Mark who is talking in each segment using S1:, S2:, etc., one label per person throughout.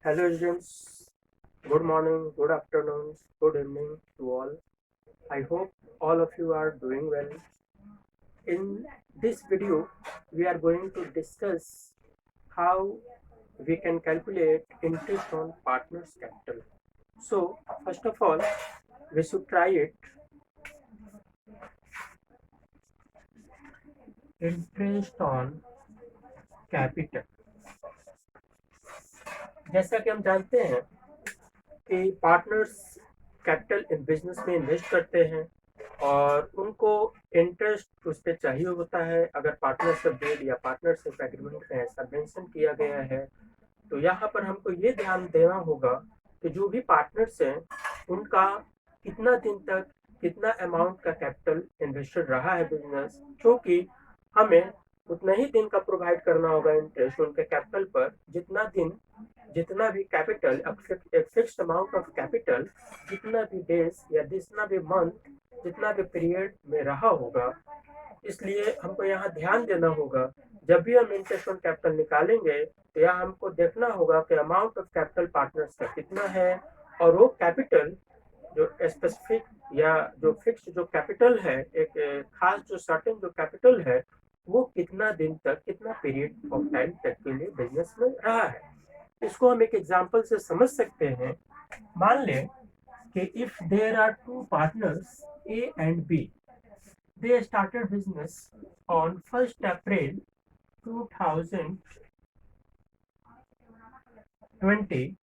S1: Hello students, good morning, good afternoon, good evening to all. I hope all of you are doing well. In this video, we are going to discuss how we can calculate interest on partners' capital. So, first of all, we should try it. Interest on capital. जैसा कि हम जानते हैं कि partners capital in business में invest करते हैं और उनको इंटरेस्ट उस पर चाहिए होता है। अगर पार्टनरशिप डीड या पार्टनरशिप एग्रीमेंट में ऐसा मेंशन किया गया है तो यहाँ पर हमको ये ध्यान देना होगा कि जो भी पार्टनर्स हैं उनका कितना दिन तक कितना अमाउंट का कैपिटल इन्वेस्टेड रहा है बिजनेस, क्योंकि हमें उतना ही दिन का प्रोवाइड करना होगा इंटरेस्ट उनके कैपिटल पर जितना दिन, जितना भी कैपिटल, एक फिक्स्ड अमाउंट ऑफ कैपिटल जितना भी डेज या जितना भी मंथ, जितना भी पीरियड में रहा होगा। इसलिए हमको यहाँ ध्यान देना होगा, जब भी हम इंटरेस्ट ऑन कैपिटल निकालेंगे तो यहाँ हमको देखना होगा कि अमाउंट ऑफ कैपिटल पार्टनर्स का कितना है और वो कैपिटल जो स्पेसिफिक या जो फिक्स जो कैपिटल है, एक खास जो सर्टेन जो कैपिटल है, वो कितना दिन तक, कितना पीरियड ऑफ टाइम तक के लिए बिजनेस में रहा है। इसको हम एक एग्जांपल से समझ सकते हैं। मान लें कि if there are two partners A and B, they started business on 1st April 2020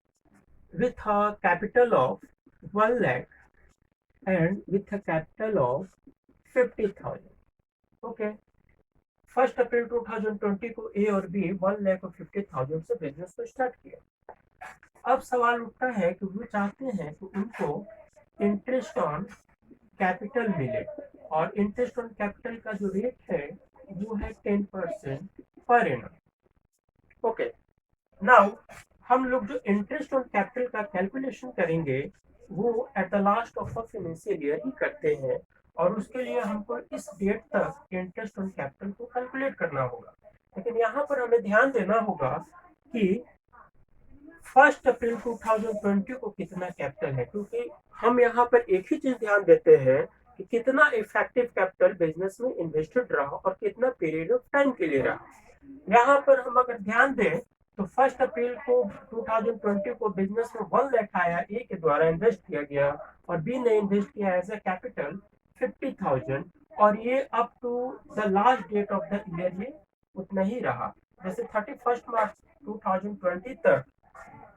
S1: with a capital of 1 lakh and with a capital of 50,000. Okay. 1st अप्रैल 2020 को ए और बी 1,50,000 से बिजनेस को स्टार्ट किया। अब सवाल उठता है कि वो चाहते हैं कि उनको इंटरेस्ट ऑन कैपिटल मिले और इंटरेस्ट ऑन कैपिटल का जो रेट है वो है 10% पर एनम। ओके, नाउ हम लोग जो इंटरेस्ट ऑन कैपिटल का कैलकुलेशन करेंगे वो at the last of financial year ही करते हैं और उसके लिए हमको इस डेट तक इंटरेस्ट ऑन कैपिटल को कैलकुलेट करना होगा। लेकिन यहाँ पर हमें ध्यान देना होगा कि 1 अप्रैल 2020 को कितना कैपिटल है, क्योंकि हम यहाँ पर एक ही चीज ध्यान देते हैं कि कितना इफेक्टिव कैपिटल बिजनेस में इन्वेस्टेड रहा और कितना पीरियड ऑफ टाइम के लिए रहा। यहाँ पर हम अगर ध्यान दें तो 1 अप्रैल को 2020 को बिजनेस में 1 लाख आया, ए के द्वारा इन्वेस्ट किया गया और बी ने इन्वेस्ट किया एज ए कैपिटल 50,000 और ये up to the last date of the year ये उतना ही रहा। जैसे 31 मार्च 2020 तक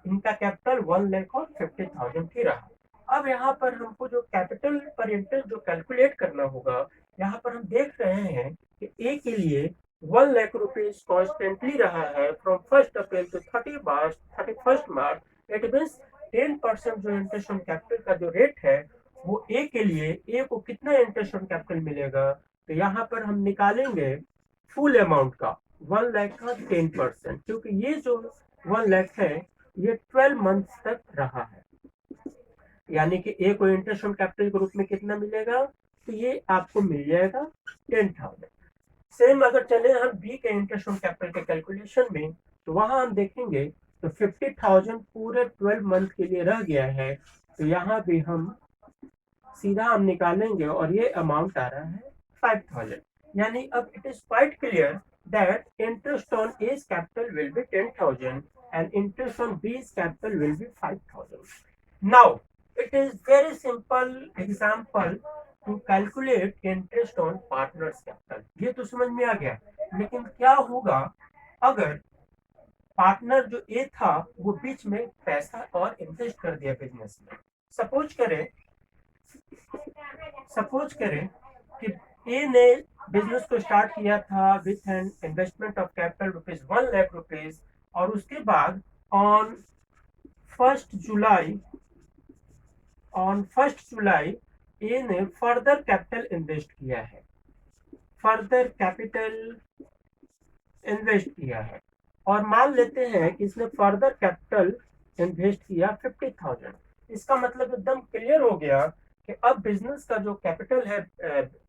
S1: इनका कैपिटल 1,50,000 ही रहा। अब यहाँ पर हमको जो कैपिटल पर इंटरेस्ट जो कैलकुलेट करना होगा, यहाँ पर हम देख रहे हैं कि ए के लिए 1 लाख रुपीज कॉन्स्टेंटली रहा है from 1 April to 31 March. It means 10% जो इंटरेस्ट ऑन कैपिटल का जो रेट है वो ए के लिए, ए को कितना इंटरेस्ट ऑन कैपिटल मिलेगा, तो यहाँ पर हम निकालेंगे फुल अमाउंट का 1 लाख का 10%, क्योंकि ये जो 1 लाख है ये 12 मंथ तक रहा है। यानी कि ए को इंटरेस्ट ऑन कैपिटल के रूप में कितना मिलेगा, तो ये आपको मिल जाएगा 10,000। सेम अगर चले हम बी के इंटरेस्ट ऑन कैपिटल के कैलकुलेशन में तो वहां हम देखेंगे तो 50,000 पूरे 12 मंथ के लिए रह गया है, तो यहाँ भी हम सीधा हम निकालेंगे और ये अमाउंट आ रहा है 5,000। यानी अब it is quite clear that interest on A's capital will be 10,000 and interest on B's capital will be 5,000. Now, it is very simple example to calculate interest on partners capital. ये तो समझ में आ गया, लेकिन क्या होगा अगर पार्टनर जो ए था वो बीच में पैसा और इन्वेस्ट कर दिया बिजनेस में। सपोज करें कि ए ने बिजनेस को स्टार्ट किया था with an investment of capital rupees 1 lakh rupees और उसके बाद ऑन 1 जुलाई ए ने फर्दर कैपिटल इन्वेस्ट किया है और मान लेते हैं कि इसने फर्दर कैपिटल इन्वेस्ट किया 50,000। इसका मतलब एकदम क्लियर हो गया कि अब बिजनेस का जो कैपिटल है,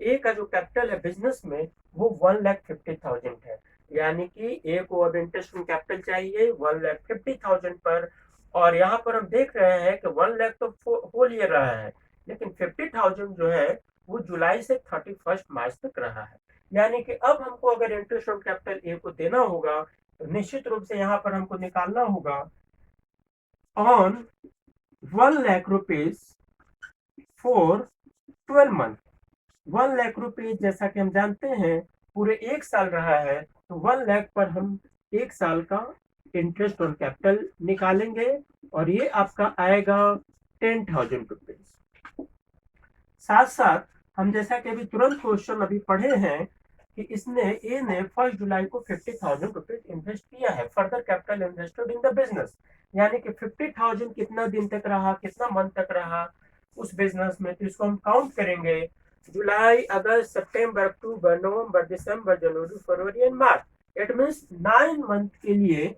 S1: ए का जो कैपिटल है बिजनेस में वो 1,50,000 है। यानी कि ए को अब इंटरेस्ट ऑन कैपिटल चाहिए 1,50,000 पर और यहाँ पर हम देख रहे हैं कि 1 लाख तो होल ईयर रहा है, लेकिन 50,000 जो है वो जुलाई से 31 मार्च तक रहा है। यानी कि अब हमको अगर इंटरेस्ट ऑन कैपिटल ए को देना होगा तो निश्चित रूप से यहाँ पर हमको निकालना होगा on 1 lakh rupees for 12 month. 1 lakh rupees जैसा कि हम जानते हैं पूरे एक साल रहा है, तो 1 लाख पर हम एक साल का इंटरेस्ट ऑन कैपिटल निकालेंगे और ये आपका आएगा 10,000 रुपीज। साथ साथ हम जैसा कि अभी तुरंत क्वेश्चन अभी पढ़े हैं कि इसने ए ने 1 जुलाई को 50,000 रुपीज इन्वेस्ट किया है, further capital invested in the business. यानी कि 50,000 कितना दिन तक रहा, कितना मंथ तक रहा उस बिजनेस में, तो इसको हम काउंट करेंगे जुलाई, अगस्त, सितंबर, अक्टूबर, नवंबर, दिसंबर, जनवरी, फरवरी एंड मार्च। इट मींस 9 मंथ के लिए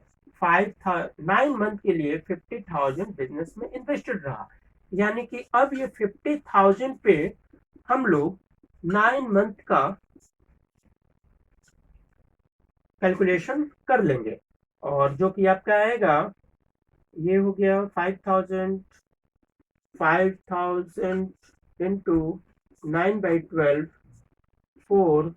S1: 50,000 बिजनेस में इन्वेस्टेड रहा। यानी कि अब ये 50,000 पे हम लोग 9 मंथ का कैलकुलेशन कर लेंगे और जो कि आपका आएगा ये हो गया 5,000 इंटू 9/12 4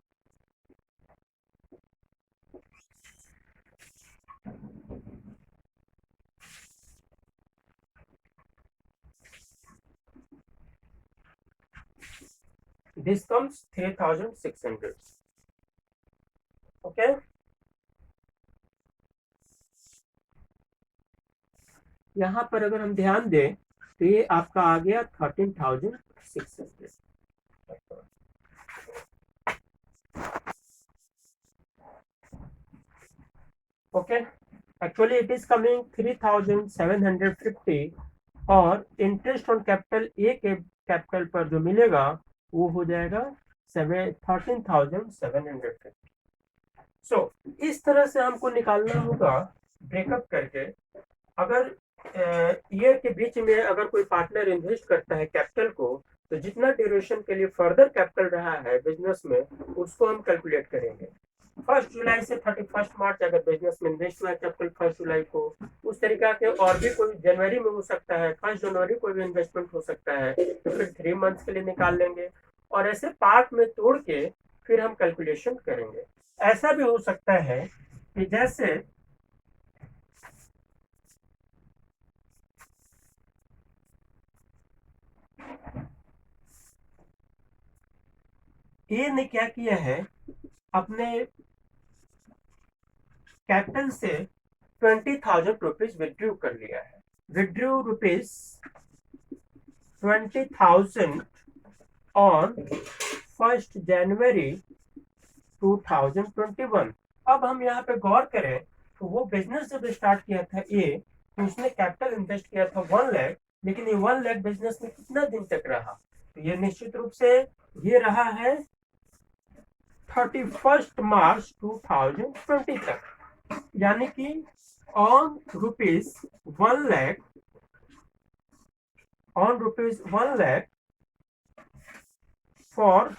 S1: this comes 3,600. ओके, यहाँ पर अगर हम ध्यान दें तो ये आपका आ गया 13,600। Okay, actually it is coming 3,750 और इंटरेस्ट ऑन कैपिटल ए के कैपिटल पर जो मिलेगा वो हो जाएगा 13,750। सो इस तरह से हमको निकालना होगा ब्रेकअप करके। अगर ईयर के बीच में अगर कोई पार्टनर इन्वेस्ट करता है कैपिटल को, तो जितना ड्यूरेशन के लिए फर्दर कैपिटल रहा है बिजनेस में उसको हम कैलकुलेट करेंगे। 1 जुलाई से 31 मार्च अगर बिजनेस में इन्वेस्ट हुआ है कैपिटल 1 जुलाई को, उस तरीका के और भी कोई जनवरी में हो सकता है, 1 जनवरी को भी इन्वेस्टमेंट हो सकता है, तो फिर 3 मंथ्स के लिए निकाल लेंगे और ऐसे पार्ट में तोड़ के फिर हम कैलकुलेशन करेंगे। ऐसा भी हो सकता है कि जैसे ए ने क्या किया है, अपने कैपिटल से 20,000 रुपीज विड्रू कर लिया है। विड्रू रुपीज 20,000 ऑन 1 जनवरी 2021। अब हम यहाँ पे गौर करें तो वो बिजनेस जब स्टार्ट किया था ए, तो उसने कैपिटल इन्वेस्ट किया था 1 लाख, लेकिन ये 1 लाख बिजनेस में कितना दिन तक रहा, तो ये निश्चित रूप से ये रहा है 31 मार्च 2020 तक। यानी कि ऑन रुपीज 1 लाख फॉर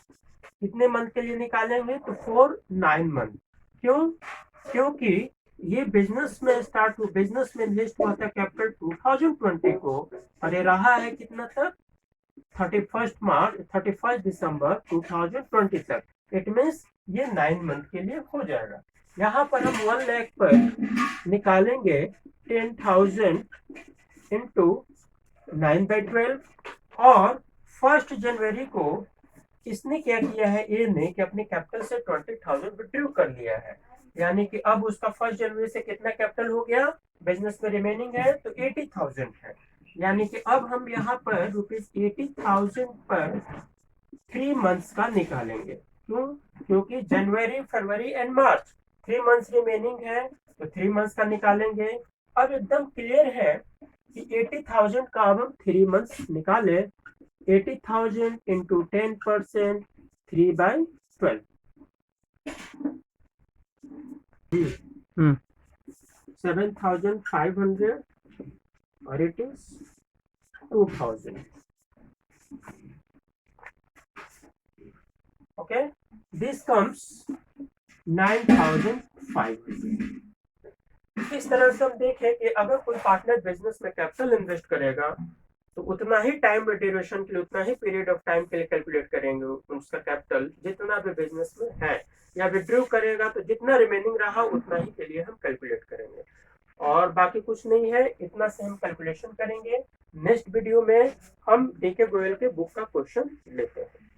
S1: कितने मंथ के लिए निकालेंगे, तो फॉर 9 मंथ। क्यों? क्योंकि ये बिजनेस में स्टार्ट हुआ, बिजनेस में इन्वेस्ट हुआ था कैपिटल 2020 को और ये रहा है कितना तक, 31 दिसंबर 2020 तक। इट मीन्स ये 9 मंथ के लिए हो जाएगा। यहाँ पर हम 1 लाख पर निकालेंगे 10,000 इंटू 9/12 और 1 जनवरी को इसने क्या किया है, ए ने कि अपने कैपिटल से 20,000 विड्रू कर लिया है। यानी कि अब उसका 1 जनवरी से कितना कैपिटल हो गया बिजनेस में रिमेनिंग है, तो 80,000 है। यानी कि अब हम यहाँ पर रुपीज 80,000 पर 3 मंथ्स का निकालेंगे। क्यों? क्योंकि जनवरी, फरवरी एंड मार्च 3 मंथ्स रिमेनिंग है, तो 3 मंथ्स का निकालेंगे। अब एकदम क्लियर है कि 80,000 का अब हम 3 मंथ्स निकाले, 80,000 इंटू 10% 3/12 7,500 और it is 2,000। Okay, this comes 9,500. इस तरह से हम देखें कि अगर कोई पार्टनर बिजनेस में कैपिटल इन्वेस्ट करेगा तो उतना ही टाइम ड्यूरेशन के लिए, उतना ही पीरियड ऑफ टाइम के लिए कैलकुलेट करेंगे उसका कैपिटल जितना भी बिजनेस में है, या विड्रॉ करेगा तो जितना रिमेनिंग रहा उतना ही के लिए हम कैलकुलेट करेंगे। और बाकी कुछ नहीं है, इतना से हम कैलकुलेशन करेंगे। नेक्स्ट वीडियो में हम डीके गोयल के बुक का क्वेश्चन लेते हैं।